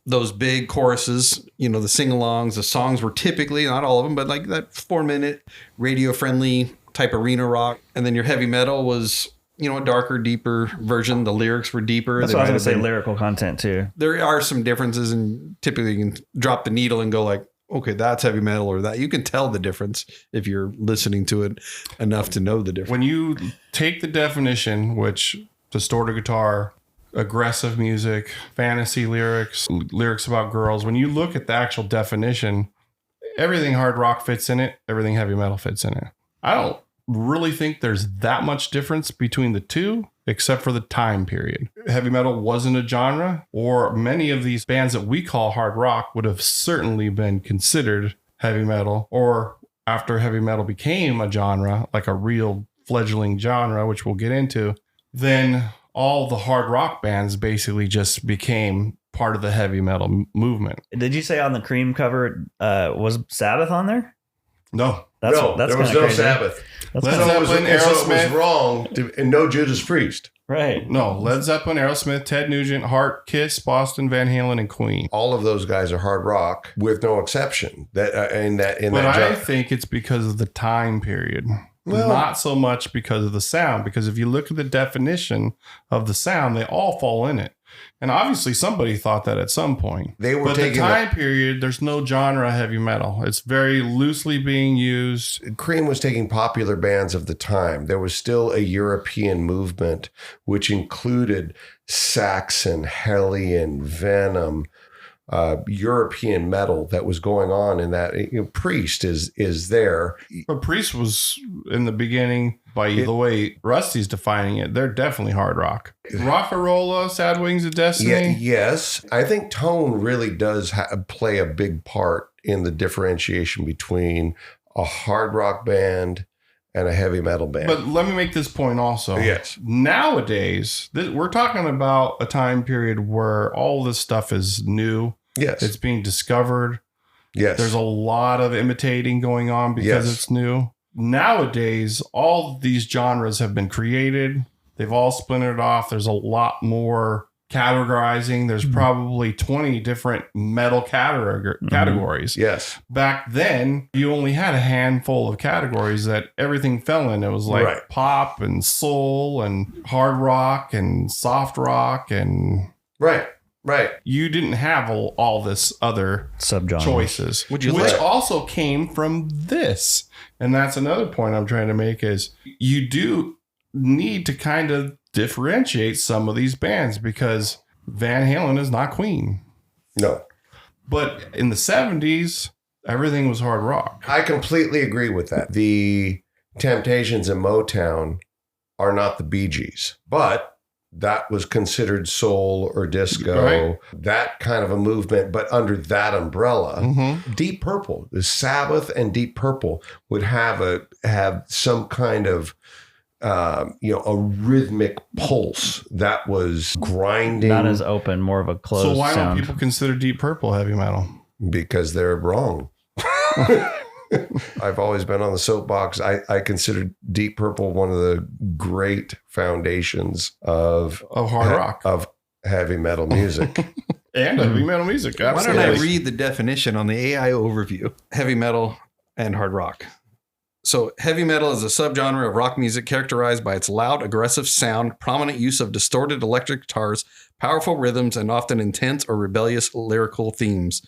those big choruses, you know, the sing-alongs. The songs were typically, not all of them, but like that 4-minute radio-friendly type arena rock. And then your heavy metal was, you know, a darker, deeper version. The lyrics were deeper. That's They what I might was going to have say, been- lyrical content too. There are some differences, and typically you can drop the needle and go like, okay, that's heavy metal, or that. You can tell the difference if you're listening to it enough to know the difference. When you take the definition, which distorted guitar, aggressive music, fantasy lyrics, lyrics about girls, when you look at the actual definition, everything hard rock fits in it, everything heavy metal fits in it. I don't really think there's that much difference between the two, except for the time period. Heavy metal wasn't a genre, or many of these bands that we call hard rock would have certainly been considered heavy metal, or after heavy metal became a genre, like a real fledgling genre, which we'll get into, then all the hard rock bands basically just became part of the heavy metal movement. Did you say on the Cream cover was Sabbath on there? No. That's there was kinda no crazy. Sabbath. That's Led kinda- So it was Zeppelin, Aerosmith. wrong, and no Judas Priest. right. No, Led Zeppelin, Aerosmith, Ted Nugent, Heart, Kiss, Boston, Van Halen, and Queen. All of those guys are hard rock, with no exception. But I think it's because of the time period. Well- Not so much because of the sound, because if you look at the definition of the sound, they all fall in it. And obviously somebody thought that at some point. They were but the taking time period, there's no genre heavy metal. It's very loosely being used. Cream was taking popular bands of the time. There was still a European movement, which included Saxon, Hellion, Venom, European metal that was going on in that. Priest is there. But Priest was in the beginning, by the way Rusty's defining it, they're definitely hard rock. Rockarola, Sad Wings of Destiny. Yes, I think tone really does play a big part in the differentiation between a hard rock band and a heavy metal band. But let me make this point also. Yes. Nowadays, we're talking about a time period where all this stuff is new. Yes. It's being discovered. Yes. There's a lot of imitating going on because Yes. it's new. Nowadays, all these genres have been created. They've all splintered off. There's a lot more categorizing. There's probably 20 different metal categories. Yes. Back then, you only had a handful of categories that everything fell in. It was like Right. pop and soul and hard rock and soft rock, and Right. Right. you didn't have all this other Subgenre. choices, Would you which like- also came from this. And that's another point I'm trying to make is you do need to kind of differentiate some of these bands, because Van Halen is not Queen. No. But in the 70s, everything was hard rock. I completely agree with that. The Temptations and Motown are not the Bee Gees, but that was considered soul or disco, Right. that kind of a movement. But under that umbrella, Mm-hmm. Deep Purple, the Sabbath and Deep Purple would have some kind of a rhythmic pulse that was grinding. Not as open, more of a closed So why sound. don't people consider Deep Purple heavy metal? Because they're wrong. I've always been on the soapbox. I consider Deep Purple one of the great foundations of Of hard rock. of heavy metal music. And heavy metal music. Why Absolutely. don't I read the definition on the AI overview? Heavy metal and hard rock. So heavy metal is a subgenre of rock music characterized by its loud, aggressive sound, prominent use of distorted electric guitars, powerful rhythms, and often intense or rebellious lyrical themes.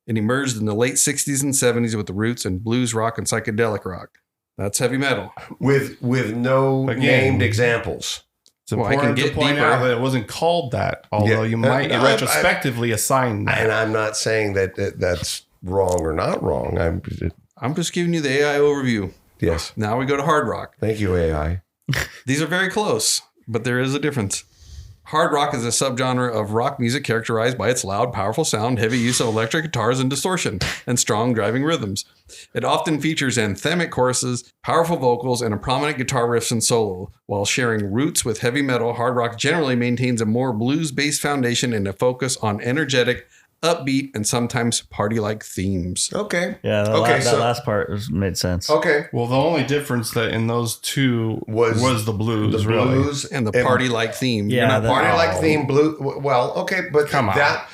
It emerged in the late 60s and 70s with the roots in blues rock and psychedelic rock. That's heavy metal. With no Again, named examples. It's Well, I important can to get point deeper. out that it wasn't called that, although Yeah. you might No, retrospectively assign that. And I'm not saying that that's wrong or not wrong. I'm just giving you the AI overview. Yes. Now we go to hard rock. Thank you, AI. These are very close, but there is a difference. Hard rock is a subgenre of rock music characterized by its loud, powerful sound, heavy use of electric guitars and distortion, and strong driving rhythms. It often features anthemic choruses, powerful vocals, and a prominent guitar riffs and solo. While sharing roots with heavy metal, hard rock generally maintains a more blues-based foundation and a focus on energetic, upbeat, and sometimes party-like themes. Okay. Yeah, that last part made sense. Okay. Well, the only difference that in those two was the blues, The really. blues And the party-like theme. Yeah, You're not the- Party like theme blue. Well, okay, but Come on. that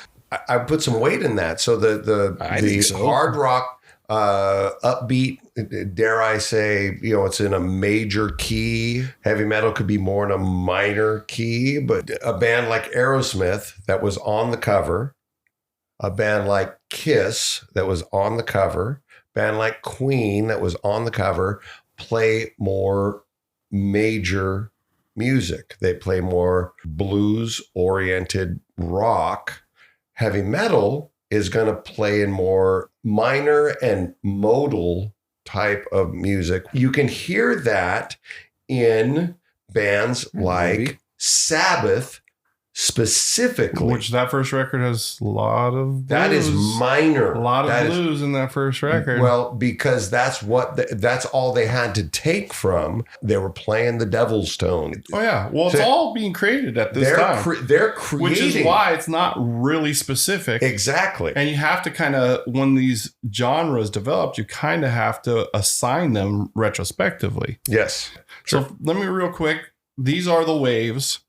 I put some weight in that. So I the think so. hard rock, upbeat, dare I say, it's in a major key. Heavy metal could be more in a minor key, but a band like Aerosmith that was on the cover, a band like Kiss that was on the cover, band like Queen that was on the cover, play more major music. They play more blues-oriented rock. Heavy metal is going to play in more minor and modal type of music. You can hear that in bands like Sabbath specifically. Which that first record has a lot of blues. That is minor. A lot of That is- blues in that first record. Well, because that's all they had to take from. They were playing the devil's tone. oh yeah. Well, it's So- all being created at this They're time, they're creating, which is why it's not really specific. exactly. And you have to kind of, when these genres developed, you kind of have to assign them retrospectively. Yes. So let me real quick. These are the waves.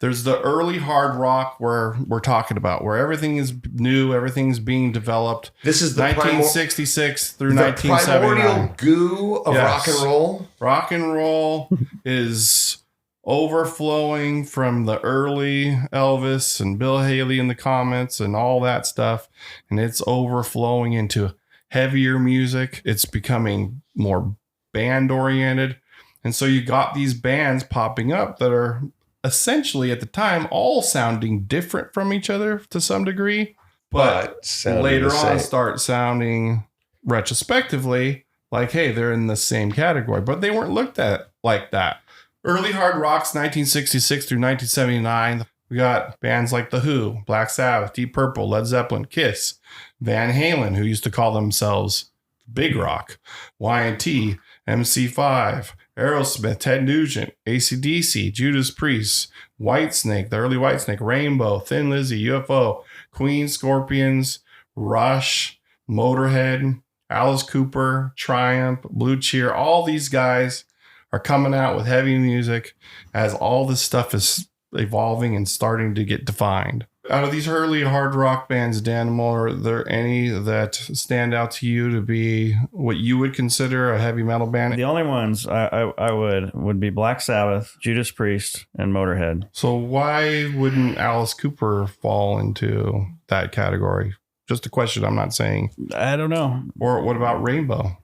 There's the early hard rock where we're talking about, where everything is new, everything's being developed. This is the 1966 through the 1979. primordial goo of Yes. rock and roll. Rock and roll is overflowing from the early Elvis and Bill Haley and the Comets and all that stuff. And it's overflowing into heavier music. It's becoming more band oriented. And so you got these bands popping up that are essentially at the time all sounding different from each other to some degree, but sounding later the on same. start sounding retrospectively like, hey, they're in the same category, but they weren't looked at like that. Early hard rocks, 1966 through 1979. We got bands like The Who, Black Sabbath, Deep Purple, Led Zeppelin, Kiss, Van Halen, who used to call themselves Big Rock, Y&T, MC5, Aerosmith, Ted Nugent, AC/DC, Judas Priest, Whitesnake, the early Whitesnake, Rainbow, Thin Lizzy, UFO, Queen, Scorpions, Rush, Motorhead, Alice Cooper, Triumph, Blue Cheer. All these guys are coming out with heavy music as all this stuff is evolving and starting to get defined. Out of these early hard rock bands, Danimal, are there any that stand out to you to be what you would consider a heavy metal band? The only ones I would be Black Sabbath, Judas Priest, and Motorhead. So why wouldn't Alice Cooper fall into that category? Just a question. I'm not saying. I don't know. Or what about Rainbow?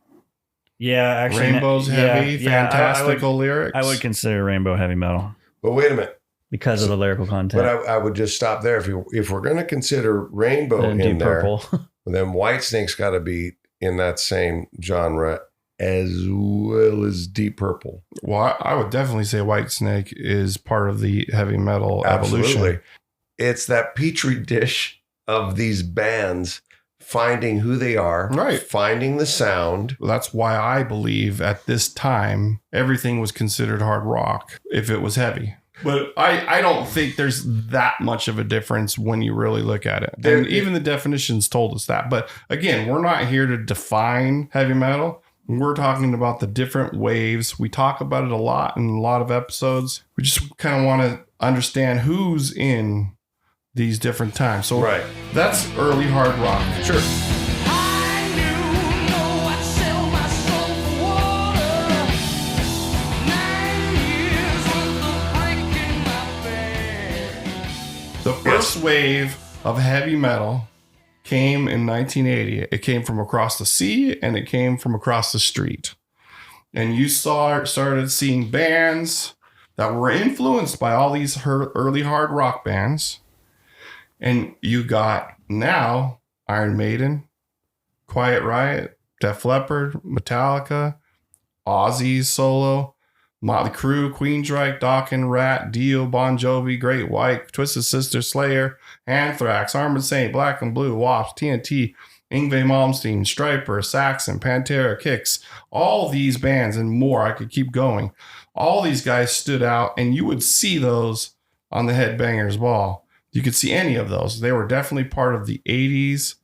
Yeah, actually, Rainbow's heavy, fantastical lyrics. I would consider Rainbow heavy metal But wait a minute. because of the lyrical content. But I would just stop there. If we're going to consider Rainbow and in Deep there, Purple. then Whitesnake's got to be in that same genre as well as Deep Purple. Well, I would definitely say Whitesnake is part of the heavy metal Absolutely. evolution. It's that petri dish of these bands finding who they are, Right. finding the sound. That's why I believe at this time everything was considered hard rock if it was heavy. But I don't think there's that much of a difference when you really look at it. And even the definitions told us that. But again, we're not here to define heavy metal. We're talking about the different waves. We talk about it a lot in a lot of episodes. We just kind of want to understand who's in these different times. So Right. that's early hard rock. Sure. I knew, no, I'd sell my soul for water. 9 years with the pike in my bed. The first wave of heavy metal came in 1980. It came from across the sea and it came from across the street. And you started seeing bands that were influenced by all these early hard rock bands. And you got now Iron Maiden, Quiet Riot, Def Leppard, Metallica, Ozzy's solo, Motley Crue, Queensryche, Dokken, Rat, Dio, Bon Jovi, Great White, Twisted Sister, Slayer, Anthrax, Armored Saint, Black and Blue, W.A.S.P, TNT, Yngwie Malmsteen, Stryper, Saxon, Pantera, Kix, all these bands and more. I could keep going. All these guys stood out, and you would see those on the Headbangers Ball. You could see any of those. They were definitely part of the 80s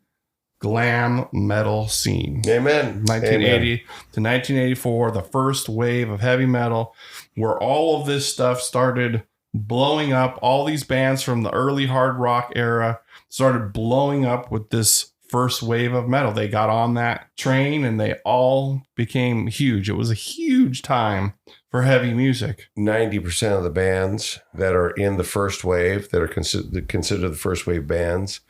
glam metal scene. Amen. 1980 to 1984, the first wave of heavy metal, where all of this stuff started blowing up. All these bands from the early hard rock era started blowing up with this first wave of metal. They got on that train and they all became huge. It was a huge time for heavy music. 90% of the bands that are in the first wave, that are considered the first wave bands,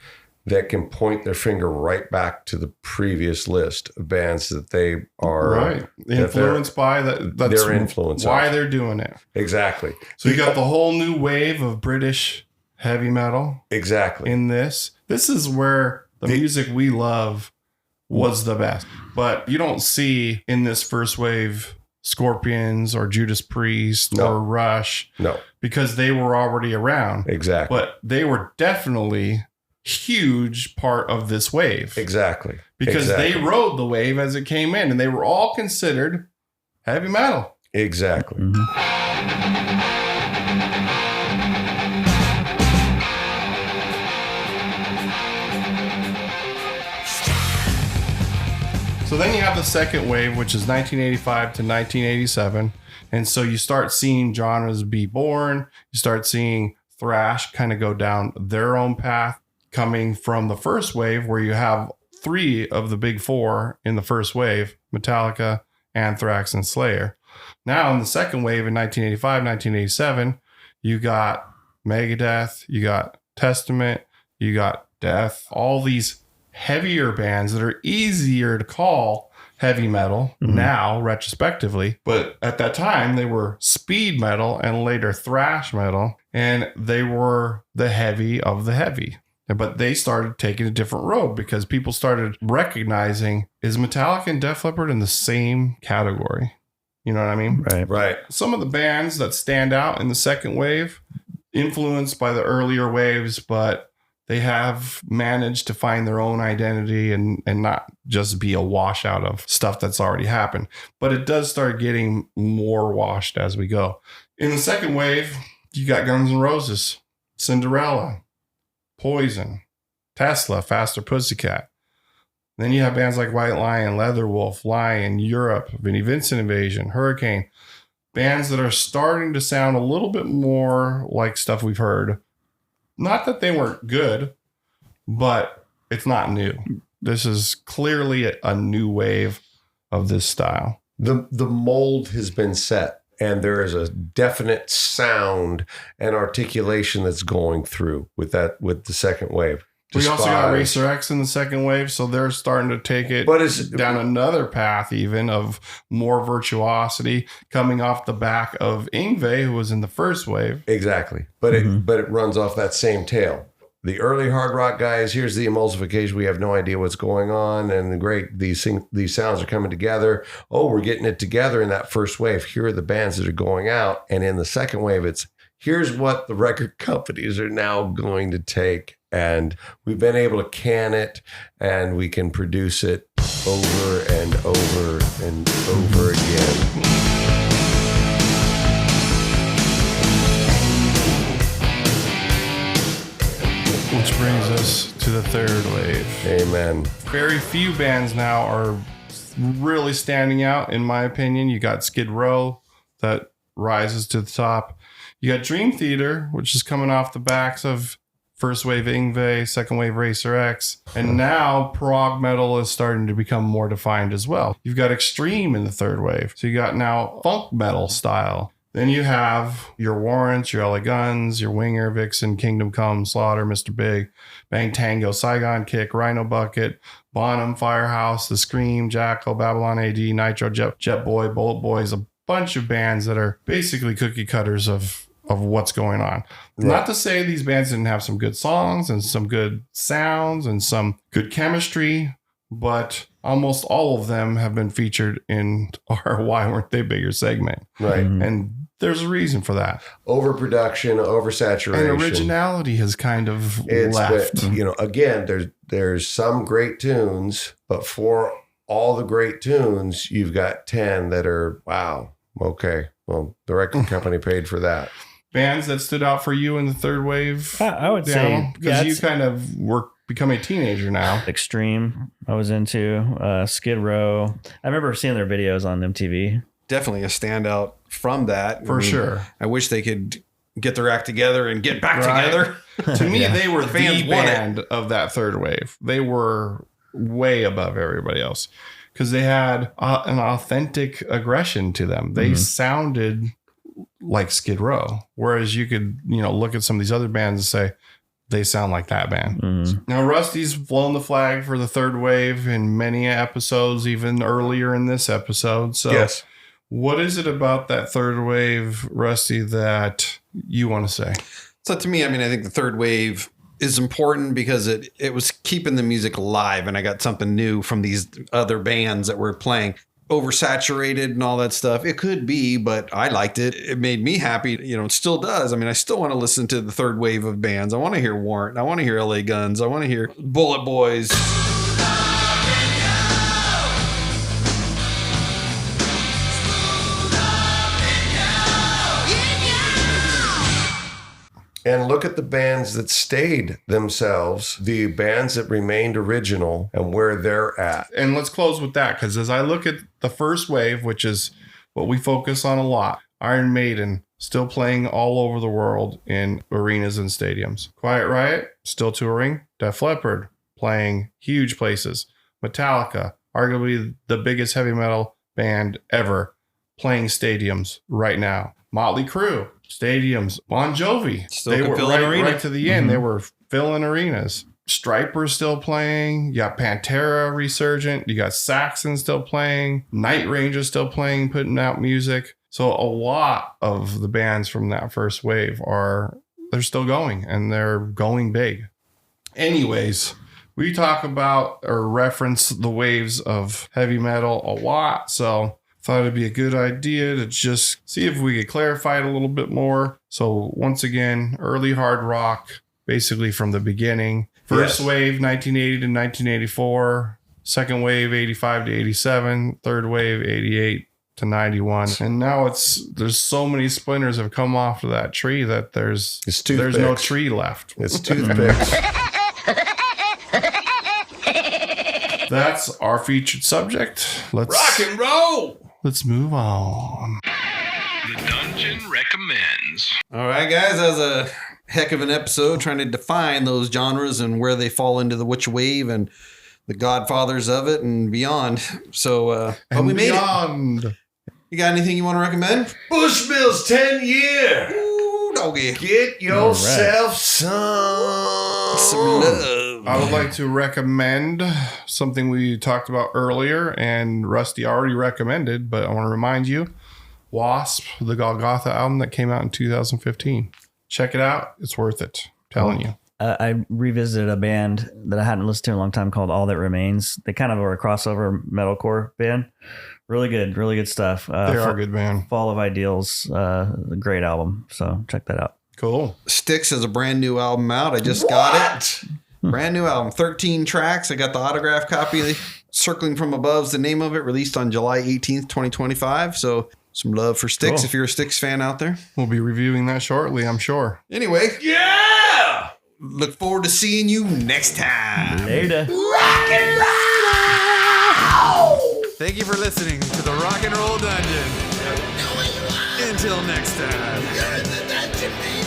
that can point their finger right back to the previous list of bands that they are Right. Influenced by that. That's their influence why of. they're doing it. Exactly. So you got the whole new wave of British heavy metal Exactly. in this. This is where the music we love was the best. But you don't see in this first wave Scorpions or Judas Priest No. or Rush No, because they were already around. exactly. But they were definitely huge part of this wave Exactly. because exactly. they rode the wave as it came in and they were all considered heavy metal. Exactly. So then you have the second wave, which is 1985 to 1987. And so you start seeing genres be born. You start seeing thrash kind of go down their own path, coming from the first wave, where you have three of the big four in the first wave: Metallica, Anthrax, and Slayer. Now in the second wave in 1985, 1987, you got Megadeth, you got Testament, you got Death, all these heavier bands that are easier to call heavy metal now retrospectively, but at that time they were speed metal and later thrash metal, and they were the heavy of the heavy. But they started taking a different road because people started recognizing, is Metallica and Def Leppard in the same category? You know what I mean? Right. Right. Some of the bands that stand out in the second wave, influenced by the earlier waves, but they have managed to find their own identity and not just be a washout of stuff that's already happened. But it does start getting more washed as we go. In the second wave, you got Guns N' Roses, Cinderella, Poison, Tesla, Faster Pussycat. Then you have bands like White Lion, Leatherwolf, Lion, Europe, Vinnie Vincent Invasion, Hurricane. Bands that are starting to sound a little bit more like stuff we've heard. Not that they weren't good, but it's not new. This is clearly a new wave of this style. The mold has been set, and there is a definite sound and articulation that's going through with the second wave. We also got Despise- Racer X in the second wave, so they're starting to take it But it's- down another path even of more virtuosity coming off the back of Yngwie, who was in the first wave. Exactly. But it runs off that same tail. The early hard rock guys, here's the emulsification. We have no idea what's going on. And these sounds are coming together. Oh, we're getting it together in that first wave. Here are the bands that are going out. And in the second wave, it's here's what the record companies are now going to take. And we've been able to can it, and we can produce it over and over and over again. Which brings us to the third wave. Amen. Very few bands now are really standing out, in my opinion. You got Skid Row that rises to the top. You got Dream Theater, which is coming off the backs of First wave Yngwie, second wave Racer X, and now prog metal is starting to become more defined as well. You've got extreme in the third wave. So you got now funk metal style. Then you have your Warrants, your LA Guns, your Winger, Vixen, Kingdom Come, Slaughter, Mr. Big, Bang Tango, Saigon Kick, Rhino Bucket, Bonham, Firehouse, The Scream, Jackal, Babylon AD, Nitro, Jet Boy, Bullet Boys, a bunch of bands that are basically cookie cutters of what's going on. Right. Not to say these bands didn't have some good songs and some good sounds and some good chemistry, but almost all of them have been featured in our Why Weren't They Bigger segment. Right. And there's a reason for that. Overproduction, oversaturation. And originality has kind of left. But, you know, again, there's some great tunes, but for all the great tunes, you've got 10 that are, wow, okay. Well, the record company paid for that. Bands that stood out for you in the third wave? I would say, because you kind of were becoming a teenager now. Extreme, I was into Skid Row. I remember seeing their videos on MTV. Definitely a standout from that. For sure. I wish they could get their act together and get back together. To me, they were fans the band of that third wave. They were way above everybody else because they had an authentic aggression to them. They sounded like Skid Row, whereas you could, look at some of these other bands and say they sound like that band. Now Rusty's flown the flag for the third wave in many episodes, even earlier in this episode. So yes. What is it about that third wave, Rusty, that you want to say? So to me, I think the third wave is important because it was keeping the music alive, and I got something new from these other bands that were playing. Oversaturated and all that stuff. It could be, but I liked it. It made me happy. It still does. I still want to listen to the third wave of bands. I want to hear Warrant. I want to hear LA Guns. I want to hear Bullet Boys. And look at the bands that stayed themselves, the bands that remained original and where they're at. And let's close with that, because as I look at the first wave, which is what we focus on a lot, Iron Maiden still playing all over the world in arenas and stadiums. Quiet Riot still touring. Def Leppard playing huge places. Metallica, arguably the biggest heavy metal band ever, playing stadiums right now. Motley Crue, stadiums. Bon Jovi, Still they can were fill an arena. right to the end. They were filling arenas. Striper's still playing. You got Pantera resurgent. You got Saxon still playing. Night Ranger's still playing, putting out music. So a lot of the bands from that first wave they're still going, and they're going big. Anyways, we talk about or reference the waves of heavy metal a lot. So thought it'd be a good idea to just see if we could clarify it a little bit more. So once again, early hard rock, basically from the beginning. First wave, 1980 to 1984. Second wave, 85 to 87. Third wave, 88 to 91. And now there's so many splinters have come off of that tree that there's no tree left. It's toothpicks. That's our featured subject. Let's Rock and roll. Let's move on. The Dungeon recommends. All right, guys, that was a heck of an episode trying to define those genres and where they fall into the which wave and the godfathers of it and beyond. So, but we made it. You got anything you want to recommend? Bushmills 10 year. Ooh, doggy. Get yourself some love. I would like to recommend something we talked about earlier and Rusty already recommended, but I want to remind you, W.A.S.P, the Golgotha album that came out in 2015. Check it out. It's worth it. I'm telling you. I revisited a band that I hadn't listened to in a long time called All That Remains. They kind of are a crossover metalcore band. Really good stuff. They are a good band. Fall of Ideals, a great album. So check that out. Cool. Styx has a brand new album out. I just got it. Brand new album, 13 tracks. I got the autograph copy. Circling from Above's the name of it, released on July 18th, 2025. So some love for Styx if you're a Styx fan out there. We'll be reviewing that shortly, I'm sure. Anyway. Yeah! Look forward to seeing you next time. Later. Rock and roll! Thank you for listening to the Rock and Roll Dungeon. Until next time. You're in the dungeon, man.